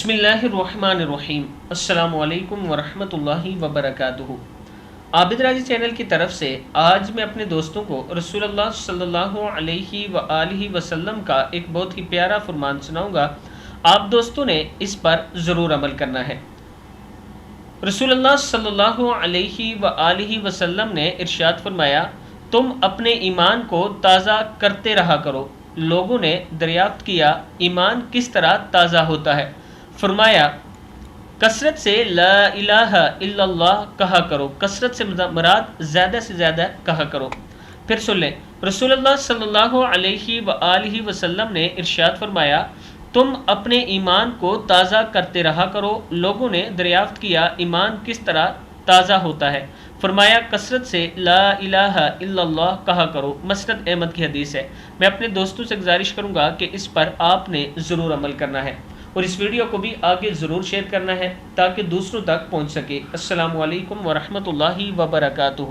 بسم اللہ الرحمن الرحیم۔ السلام علیکم ورحمۃ اللہ وبرکاتہ۔ عابد راضی چینل کی طرف سے آج میں اپنے دوستوں کو رسول اللہ صلی اللہ علیہ وآلہ وسلم کا ایک بہت ہی پیارا فرمان سناؤں گا۔ آپ دوستوں نے اس پر ضرور عمل کرنا ہے۔ رسول اللہ صلی اللہ علیہ وآلہ وسلم نے ارشاد فرمایا، تم اپنے ایمان کو تازہ کرتے رہا کرو۔ لوگوں نے دریافت کیا، ایمان کس طرح تازہ ہوتا ہے؟ فرمایا، کثرت سے لا الہ الا اللہ کہا کرو۔ کثرت سے مراد زیادہ سے زیادہ کہا کرو۔ پھر سن لیں، رسول اللہ صلی اللہ علیہ وآلہ وسلم نے ارشاد فرمایا، تم اپنے ایمان کو تازہ کرتے رہا کرو۔ لوگوں نے دریافت کیا، ایمان کس طرح تازہ ہوتا ہے؟ فرمایا، کثرت سے لا الہ الا اللہ کہا کرو۔ مسند احمد کی حدیث ہے۔ میں اپنے دوستوں سے گزارش کروں گا کہ اس پر آپ نے ضرور عمل کرنا ہے اور اس ویڈیو کو بھی آگے ضرور شیئر کرنا ہے تاکہ دوسروں تک پہنچ سکے۔ السلام علیکم ورحمۃ اللہ وبرکاتہ۔